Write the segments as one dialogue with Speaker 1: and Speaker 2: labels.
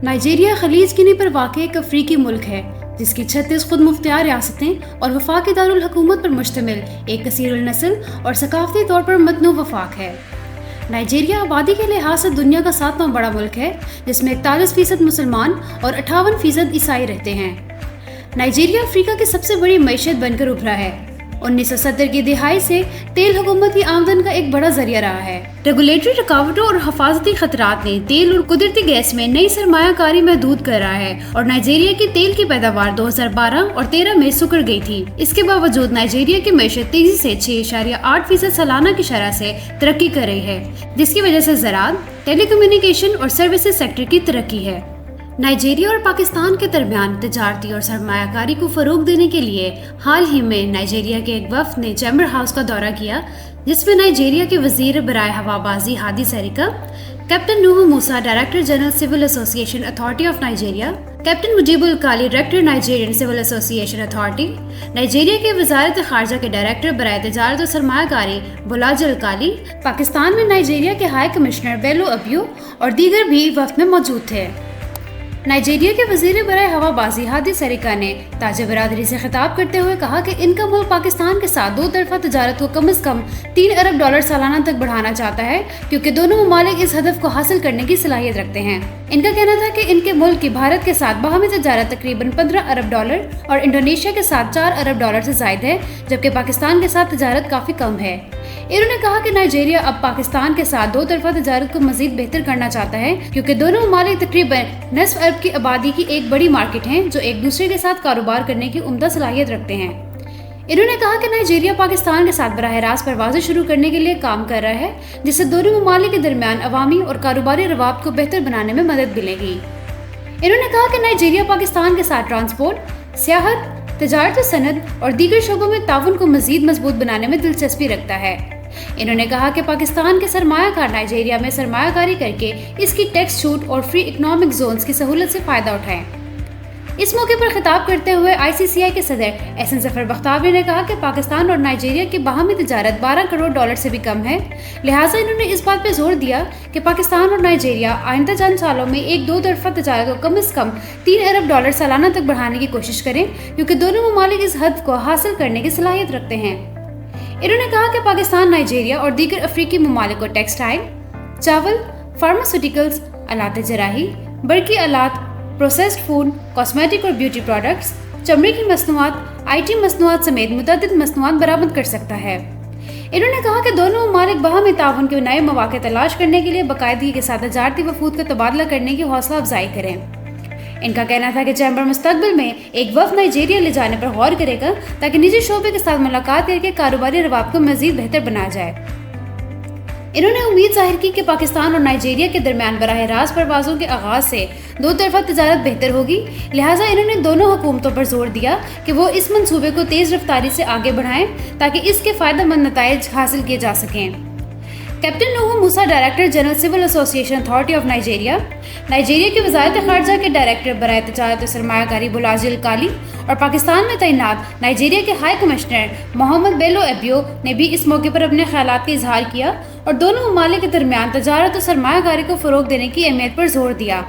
Speaker 1: Nigeria خلیج گینی پر واقع ایک افریقی ملک ہے جس کی 36 خود مختار ریاستیں اور وفاقی دارالحکومت پر مشتمل ایک کثیر النسل اور ثقافتی طور پر متنوع وفاق ہے۔ نائجیریا آبادی کے لحاظ سے دنیا کا 7واں بڑا ملک ہے جس میں 41% مسلمان اور 58% عیسائی رہتے ہیں۔ نائجیریا افریقہ کی سب سے بڑی معیشت بن کر ابھرا ہے۔ 1970 کی دہائی سے تیل حکومت کی آمدن کا ایک بڑا ذریعہ رہا ہے۔ ریگولیٹری رکاوٹوں اور حفاظتی خطرات نے تیل اور قدرتی گیس میں نئی سرمایہ کاری محدود کر رہا ہے اور نائجیریا کی تیل کی پیداوار 2012 اور 13 میں سکڑ گئی تھی۔ اس کے باوجود نائجیریا کی معیشت تیزی سے 6.8% سالانہ کی شرح سے ترقی کر رہی ہے، جس کی وجہ سے زراعت، ٹیلی کمیونیکیشن اور سروسز سیکٹر کی ترقی ہے۔ نائجیریا اور پاکستان کے درمیان تجارتی اور سرمایہ کاری کو فروغ دینے کے لیے حال ہی میں نائجیریا کے ایک وفد نے چیمبر ہاؤس کا دورہ کیا، جس میں نائجیریا کے وزیر برائے ہوا بازی Hadi Sirika, captain Nuh Musa director general civil association authority of Nigeria, captain Mujib Alkali director Nigerian civil association authority, Nigeria کے وزارت خارجہ کے ڈائریکٹر برائے تجارت و سرمایہ کاری بولاجی الکالی، پاکستان میں نائجیریا کے ہائی کمشنر بیلو ابیو اور دیگر بھی وفد میں موجود تھے۔ نائجیریا کے وزیر برائے ہوا بازی ہادی سریکا نے تاجر برادری سے خطاب کرتے ہوئے کہا کہ ان کا ملک پاکستان کے ساتھ دو طرفہ تجارت کو کم از کم $3 ارب سالانہ تک بڑھانا چاہتا ہے، کیونکہ دونوں ممالک اس ہدف کو حاصل کرنے کی صلاحیت رکھتے ہیں۔ ان کا کہنا تھا کہ ان کے ملک کی بھارت کے ساتھ باہمی تجارت تقریباً $15 ارب اور انڈونیشیا کے ساتھ $4 ارب سے زائد ہے، جبکہ پاکستان کے ساتھ تجارت کافی کم ہے۔ انہوں نے کہا کہ نائجیریا اب پاکستان کے ساتھ دو طرفہ تجارت کو مزید بہتر کرنا چاہتا ہے، کیونکہ دونوں ممالک تقریباً نصف ارب کی آبادی کی ایک بڑی مارکیٹ ہیں جو ایک دوسرے کے ساتھ کاروبار کرنے کی عمدہ صلاحیت رکھتے ہیں۔ انہوں نے کہا کہ نائجیریا پاکستان کے ساتھ براہ راست پروازیں شروع کرنے کے لیے کام کر رہا ہے، جس سے دونوں ممالک کے درمیان عوامی اور کاروباری روابط کو بہتر بنانے میں مدد ملے گی۔ انہوں نے کہا کہ نائجیریا پاکستان کے ساتھ ٹرانسپورٹ، سیاحت، تجارت و صنعت اور دیگر شعبوں میں تعاون کو مزید مضبوط بنانے میں دلچسپی رکھتا ہے۔ انہوں نے کہا کہ پاکستان کے سرمایہ کار نائجیریا میں سرمایہ کاری کر کے اس کی ٹیکس چھوٹ اور فری اکنامک زونز کی سہولت سے فائدہ اٹھائیں۔ اس موقع پر خطاب کرتے ہوئے ICCI کے صدر احسن ظفر بختیاری نے کہا کہ پاکستان اور نائجیریا کی باہمی تجارت $12 کروڑ سے بھی کم ہے، لہٰذا انہوں نے اس بات پہ زور دیا کہ پاکستان اور نائجیریا آئندہ چند سالوں میں ایک دو طرفہ تجارت کو کم از کم $3 ارب سالانہ تک بڑھانے کی کوشش کریں، کیونکہ دونوں ممالک اس ہدف کو حاصل کرنے کی صلاحیت رکھتے ہیں۔ انہوں نے کہا کہ پاکستان نائجیریا اور دیگر افریقی ممالک کو ٹیکسٹائل، چاول، فارماسیوٹیکلز، آلات جراحی، برقی آلات، پروسیسڈ فوڈ، کاسمیٹک اور بیوٹی پروڈکٹس، چمڑے کی مصنوعات، IT مصنوعات سمیت متعدد مصنوعات برآمد کر سکتا ہے۔ انہوں نے کہا کہ دونوں ممالک باہمی تعاون کے نئے مواقع تلاش کرنے کے لیے باقاعدگی کے ساتھ تجارتی وفود کا تبادلہ کرنے کی حوصلہ افزائی کریں۔ ان کا کہنا تھا کہ چیمبر مستقبل میں ایک وفد نائجیریا لے جانے پر غور کرے گا تاکہ نجی شعبے کے ساتھ ملاقات کر کے کاروباری روابط کو مزید بہتر بنایا جائے۔ انہوں نے امید ظاہر کی کہ پاکستان اور نائجیریا کے درمیان براہ راست پروازوں کے آغاز سے دو طرفہ تجارت بہتر ہوگی، لہٰذا انہوں نے دونوں حکومتوں پر زور دیا کہ وہ اس منصوبے کو تیز رفتاری سے آگے بڑھائیں تاکہ اس کے فائدہ مند نتائج حاصل کیے جا سکیں۔ Captain Nuh Musa director general civil association authority of Nigeria, Nigeria کی وزارت خارجہ کے ڈائریکٹر برائے تجارت و سرمایہ کاری بولاجی الکالی اور پاکستان میں تعینات نائجیریا کے ہائی کمشنر محمد بیلو ابیو نے بھی اس موقع پر اپنے خیالات کا اظہار کیا اور دونوں ممالک کے درمیان تجارت و سرمایہ کاری کو فروغ دینے کی اہمیت پر زور دیا۔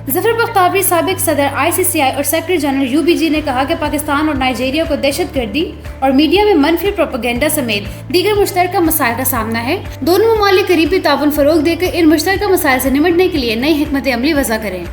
Speaker 1: ظفر بختیاری سابق صدر ICCI اور سیکرٹری جنرل UBG نے کہا کہ پاکستان اور نائجیریا کو دہشت گردی اور میڈیا میں منفی پروپیگنڈا سمیت دیگر مشترکہ مسائل کا سامنا ہے۔ دونوں ممالک قریبی تعاون فروغ دے کر ان مشترکہ مسائل سے نمٹنے کے لیے نئی حکمت عملی وضع کریں۔